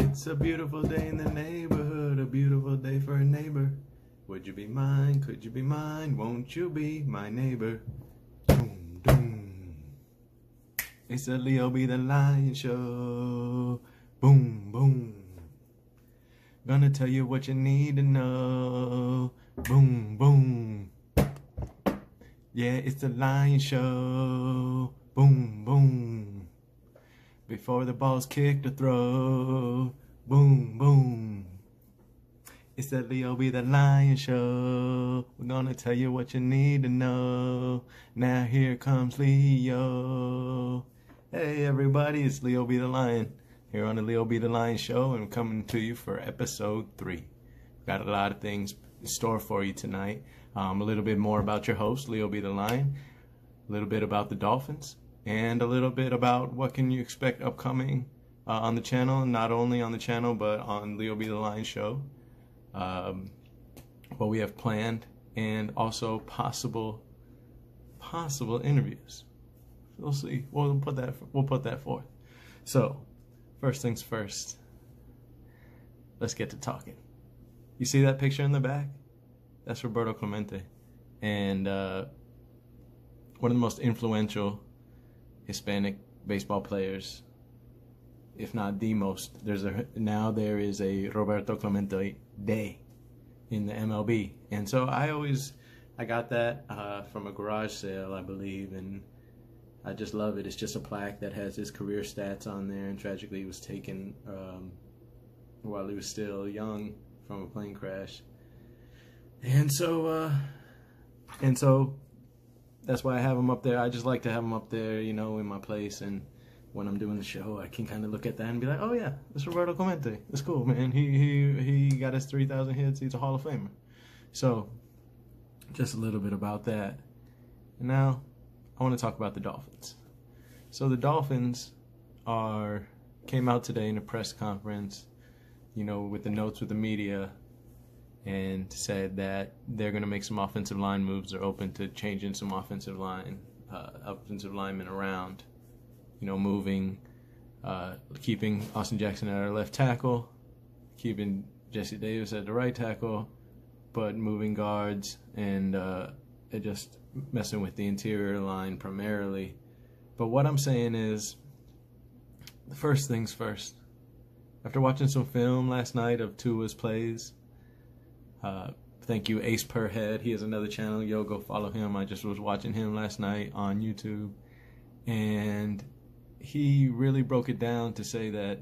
It's a beautiful day in the neighborhood, a beautiful day for a neighbor. Would you be mine? Could you be mine? Won't you be my neighbor? Doom, doom. It's a Leo Be the Lion show. Boom, boom. Gonna tell you what you need to know. Boom, boom. Yeah, it's the Lion show. Boom, boom. Before the ball's kicked or throw. Boom, boom. It's the Leo Be the Lion show. We're gonna tell you what you need to know. Now here comes Leo. Hey everybody, it's Leo Be the Lion here on the Leo Be the Lion show, and I'm coming to you for episode 3. Got a lot of things in store for you tonight. A little bit more about your host, Leo Be the Lion. A little bit about the Dolphins. And a little bit about what can you expect upcoming on the channel. Not only on the channel, but on Leo Be the Lion show. What we have planned. And also possible interviews. We'll see. We'll put that forth. So, first things first. Let's get to talking. You see that picture in the back? That's Roberto Clemente. And one of the most influential Hispanic baseball players, if not the most. Now there is a Roberto Clemente Day in the MLB. And so I got that from a garage sale, I believe, and I just love it. It's just a plaque that has his career stats on there, and tragically he was taken while he was still young from a plane crash. And so that's why I have him up there. I just like to have him up there, you know, in my place, and when I'm doing the show, I can kind of look at that and be like, oh yeah, it's Roberto Clemente. It's cool, man. He got his 3,000 hits. He's a Hall of Famer. So, just a little bit about that. And now, I want to talk about the Dolphins. So the Dolphins came out today in a press conference, you know, with the notes with the media, and said that they're going to make some offensive line moves. They're open to changing some offensive linemen around, you know, moving, keeping Austin Jackson at our left tackle, keeping Jesse Davis at the right tackle, but moving guards and just messing with the interior line primarily. But what I'm saying is, the first things first. After watching some film last night of Tua's plays, thank you, Ace Per Head. He has another channel. Yo, go follow him. I just was watching him last night on YouTube, and he really broke it down to say that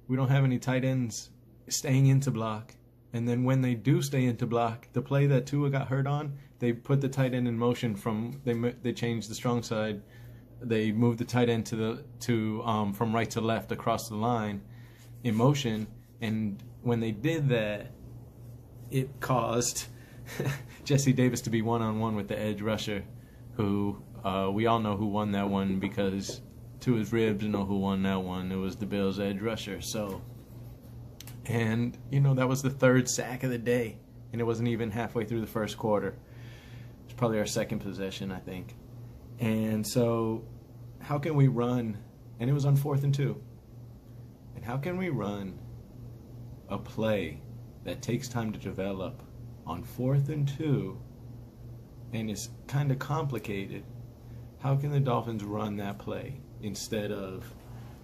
we don't have any tight ends staying into block. And then when they do stay into block, the play that Tua got hurt on, they put the tight end in motion they changed the strong side. They moved the tight end from right to left across the line in motion. And when they did that, it caused Jesse Davis to be one-on-one with the edge rusher, who we all know who won that one, because to his ribs, you know who won that one. It was the Bills' edge rusher. So, and you know, that was the 3rd sack of the day, and it wasn't even halfway through the first quarter. It's probably our second possession, I think. And so, how can we run? And it was on 4th and 2. And how can we run a play that takes time to develop on 4th and 2 and is kind of complicated? How can the Dolphins run that play instead of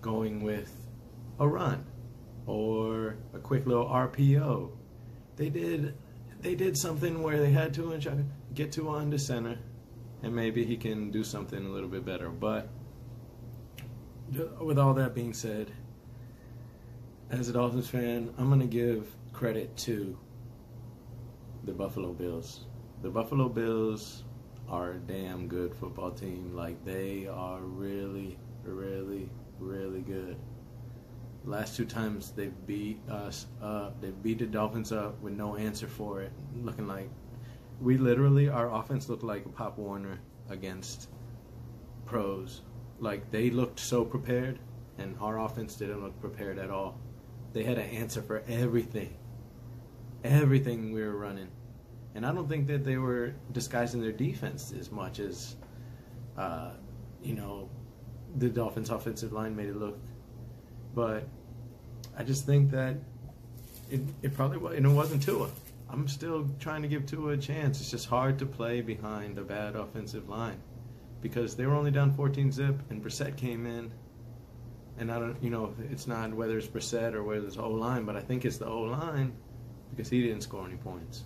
going with a run or a quick little RPO? They did something where they had to get to on to center, and maybe he can do something a little bit better. But with all that being said, as a Dolphins fan, I'm going to give credit to the Buffalo Bills. The Buffalo Bills are a damn good football team. Like, they are really, really, really good. Last 2 times they beat us up. They beat the Dolphins up with no answer for it. Looking like, our offense looked like a Pop Warner against pros. Like, they looked so prepared, and our offense didn't look prepared at all. They had an answer for everything we were running. And I don't think that they were disguising their defense as much as, you know, the Dolphins' offensive line made it look. But I just think that it probably was, and it wasn't Tua. I'm still trying to give Tua a chance. It's just hard to play behind a bad offensive line because they were only down 14-0, and Brissett came in. And I don't, it's not whether it's Brissett or whether it's the O-line, but I think it's the O-line because he didn't score any points.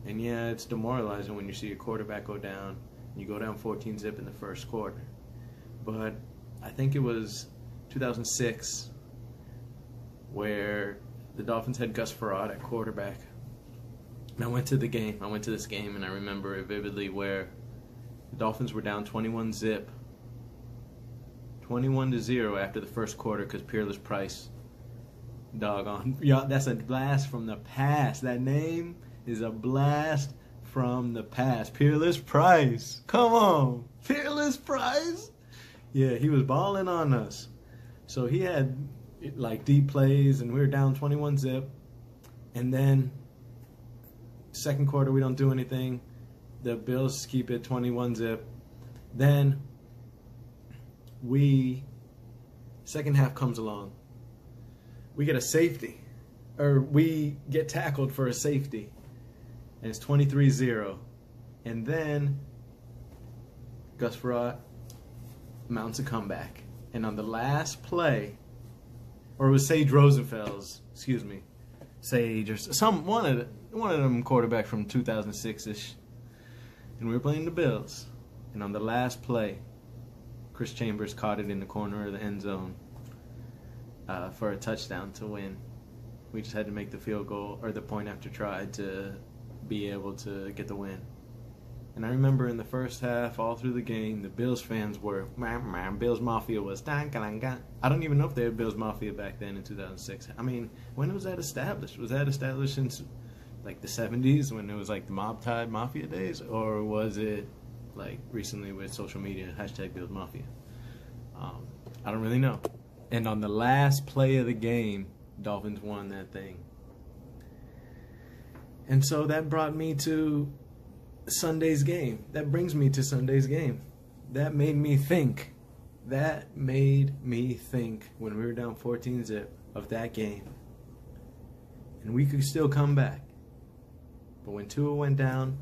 And yeah, it's demoralizing when you see your quarterback go down, and you go down 14-0 in the first quarter. But I think it was 2006 where the Dolphins had Gus Frerotte at quarterback. And I went to this game, and I remember it vividly where the Dolphins were down 21-0 after the first quarter because Peerless Price, doggone. Yeah, that's a blast from the past. That name is a blast from the past. Peerless Price. Come on. Peerless Price. Yeah, he was balling on us. So he had like deep plays, and we were down 21-0. And then second quarter, we don't do anything. The Bills keep it 21-0. Then second half comes along. We get a safety, or we get tackled for a safety, and it's 23-0. And then Gus Frerotte mounts a comeback. And on the last play, or it was Sage Rosenfels, Sage, or one of them quarterback from 2006-ish. And we were playing the Bills. And on the last play, Chris Chambers caught it in the corner of the end zone for a touchdown to win. We just had to make the field goal, or the point after try, to be able to get the win. And I remember in the first half, all through the game, the Bills fans were, Bills Mafia was, I don't even know if they had Bills Mafia back then in 2006. I mean, when was that established? Was that established since like the 70s when it was like the mob-tied Mafia days? Or was it like recently with social media, #Bills Mafia? I don't really know. And on the last play of the game, Dolphins won that thing. And so that brought me to Sunday's game. That brings me to Sunday's game. That made me think. That made me think when we were down 14-0 of that game. And we could still come back. But when Tua went down,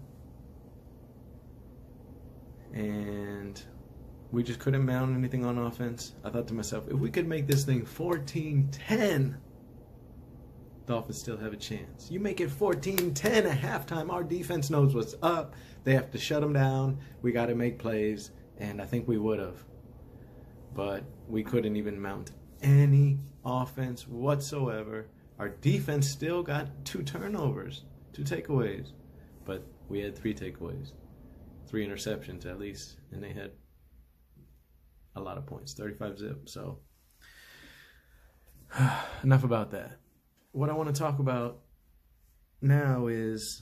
and we just couldn't mount anything on offense, I thought to myself, if we could make this thing 14-10, Dolphins still have a chance. You make it 14-10 at halftime, our defense knows what's up. They have to shut them down. We got to make plays, and I think we would have. But we couldn't even mount any offense whatsoever. Our defense still got 2 turnovers, 2 takeaways, but we had 3 takeaways, 3 interceptions at least, and they had a lot of points, 35-0. So enough about that. What I want to talk about now is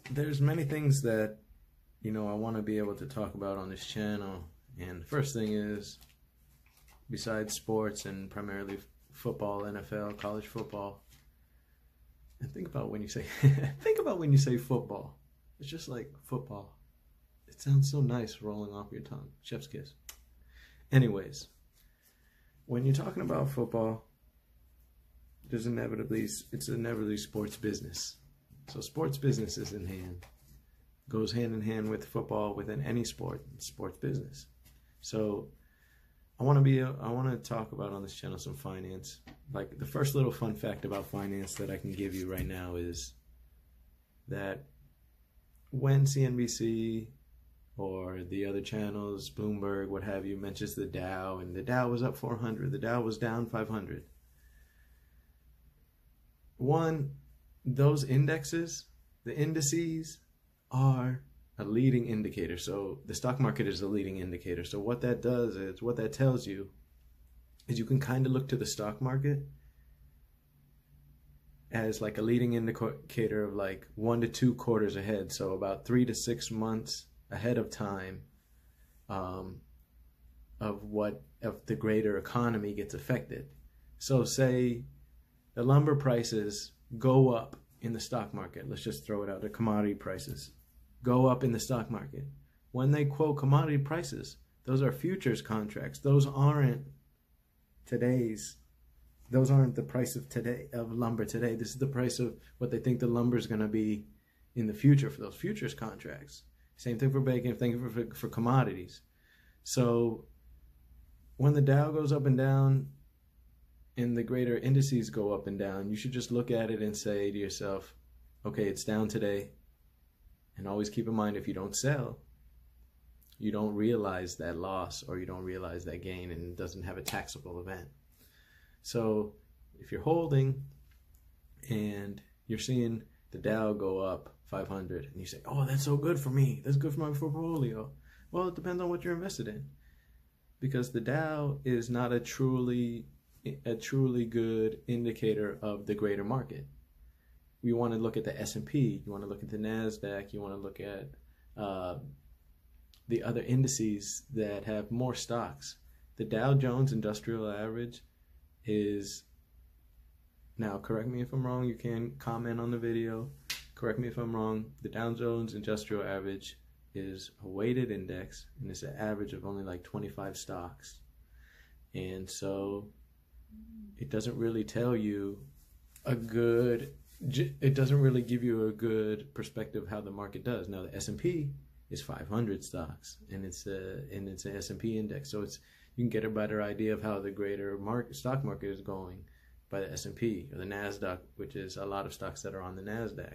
there's many things that, I want to be able to talk about on this channel. And the first thing is, besides sports and primarily football, NFL, college football, and think about when you say football. It's just like football. It sounds so nice rolling off your tongue. Chef's kiss. Anyways, when you're talking about football, it's inevitably sports business. So sports business is goes hand in hand with football within any sport. Sports business. So I want to talk about on this channel some finance. Like the first little fun fact about finance that I can give you right now is that when CNBC or the other channels, Bloomberg, what have you, mentions the Dow, and the Dow was up 400, the Dow was down 500. One, those indexes, the indices, are a leading indicator. So the stock market is a leading indicator. So what that does is, what that tells you is you can kind of look to the stock market as like a leading indicator of like 1 to 2 quarters ahead. So about 3 to 6 months ahead of time of the greater economy gets affected. So say the lumber prices go up in the stock market. Let's just throw it out. The commodity prices go up in the stock market. When they quote commodity prices, those are futures contracts. Those aren't today's those aren't the price of today, of lumber today. This is the price of what they think the lumber is going to be in the future for those futures contracts. Same thing for bacon, same thing for commodities. So when the Dow goes up and down and the greater indices go up and down, you should just look at it and say to yourself, okay, it's down today. And always keep in mind, if you don't sell, you don't realize that loss or you don't realize that gain, and it doesn't have a taxable event. So if you're holding and you're seeing the Dow go up 500 and you say, oh, that's so good for me, that's good for my portfolio. Well, it depends on what you're invested in, because the Dow is not a truly good indicator of the greater market. You want to look at the S&P, you want to look at the NASDAQ, you want to look at the other indices that have more stocks. The Dow Jones Industrial Average is, now correct me if I'm wrong, you can comment on the video, correct me if I'm wrong, the Dow Jones Industrial Average is a weighted index, and it's an average of only like 25 stocks. And so it doesn't really tell you it doesn't really give you a good perspective of how the market does. Now the S&P is 500 stocks, and it's an S&P index, so you can get a better idea of how the greater stock market is going by the S&P or the NASDAQ, which is a lot of stocks that are on the NASDAQ.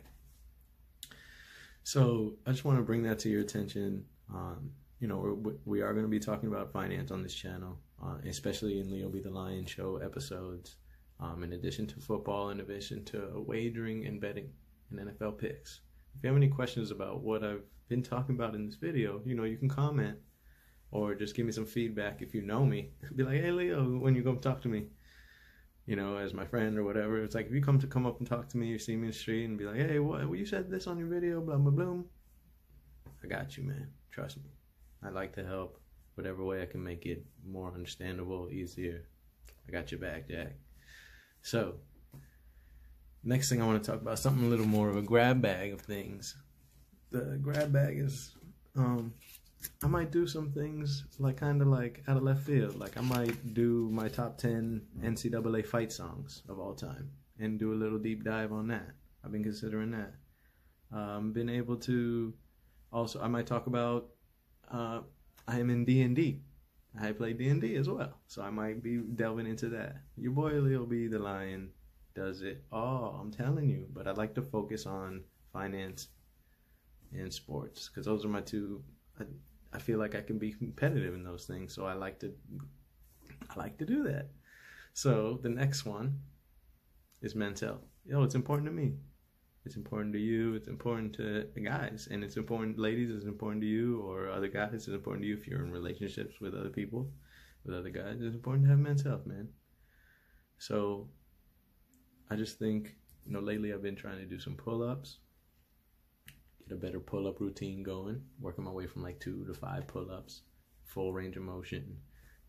So I just want to bring that to your attention. You know, we are going to be talking about finance on this channel, especially in Leo Be the Lion show episodes, in addition to football, in addition to wagering and betting and NFL picks. If you have any questions about what I've been talking about in this video, you know, you can comment or just give me some feedback. If you know me, be like, hey Leo, when you come talk to me, you know, as my friend or whatever. It's like, if you come up and talk to me, you see me in the street and be like, hey, what you said this on your video, blah blah blah, I got you, man, trust me. I like to help whatever way I can make it more understandable, easier. I got your back, Jack. So next thing I want to talk about, something a little more of a grab bag of things. The grab bag is, I might do some things like kind of like out of left field. Like I might do my top 10 NCAA fight songs of all time and do a little deep dive on that. I've been considering that. Been able to also, I might talk about, I am in D&D. I play D&D as well, so I might be delving into that. Your boy Leo Be the Lion does it all, I'm telling you. But I like to focus on finance and sports, because those are my two. I feel like I can be competitive in those things, so I like to do that. So the next one is men's health. Yo, it's important to me. It's important to you. It's important to the guys, and it's important, ladies. It's important to you, or other guys. It's important to you if you're in relationships with other people, with other guys. It's important to have men's health, man. So I just think, you know, lately I've been trying to do some pull-ups, get a better pull-up routine going, working my way from like 2 to 5 pull-ups, full range of motion,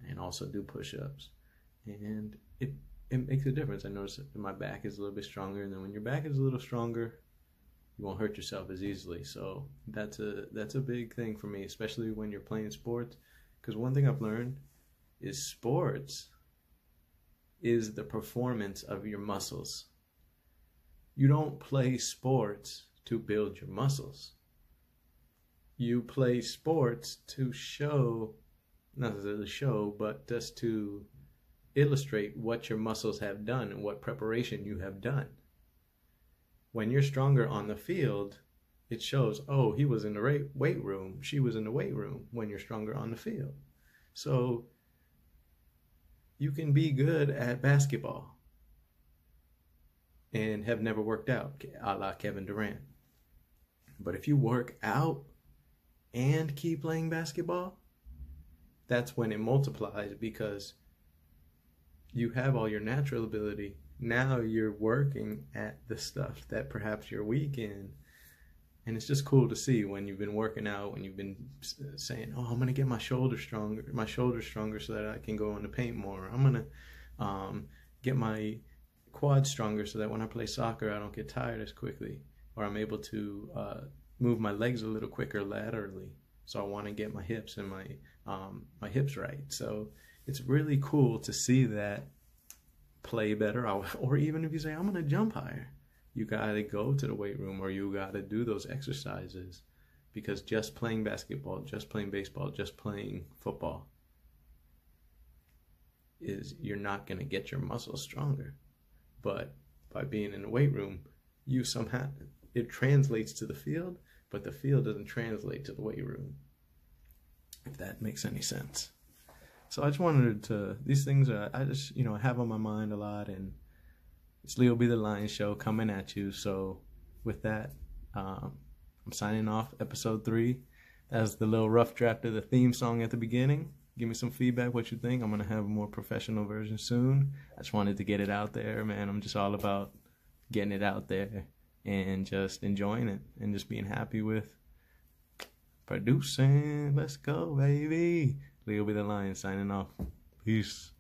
and also do push-ups. And it makes a difference. I notice that my back is a little bit stronger, and then when your back is a little stronger, you won't hurt yourself as easily. So that's a big thing for me, especially when you're playing sports. Because one thing I've learned is sports is the performance of your muscles. You don't play sports to build your muscles. You play sports to show, not necessarily show, but just to illustrate what your muscles have done and what preparation you have done. When you're stronger on the field, it shows, oh, he was in the weight room, she was in the weight room, when you're stronger on the field. So you can be good at basketball and have never worked out, a la Kevin Durant. But if you work out and keep playing basketball, that's when it multiplies, because you have all your natural ability. Now you're working at the stuff that perhaps you're weak in. And it's just cool to see when you've been working out, when you've been saying, oh, I'm going to get my shoulders stronger so that I can go in the paint more. I'm going to get my quads stronger so that when I play soccer, I don't get tired as quickly. Or I'm able to move my legs a little quicker laterally. So I want to get my hips and my hips right. So it's really cool to see that play better, or even if you say, I'm going to jump higher, you got to go to the weight room, or you got to do those exercises, because just playing basketball, just playing baseball, just playing football, you're not going to get your muscles stronger. But by being in the weight room, it translates to the field, but the field doesn't translate to the weight room, if that makes any sense. So I just wanted to, these things I just, have on my mind a lot, and it's Leo Be the Lion show coming at you. So with that, I'm signing off episode 3. That's the little rough draft of the theme song at the beginning. Give me some feedback, what you think. I'm going to have a more professional version soon. I just wanted to get it out there, man. I'm just all about getting it out there and just enjoying it and just being happy with producing. Let's go, baby. Leo Be the Lion signing off. Peace.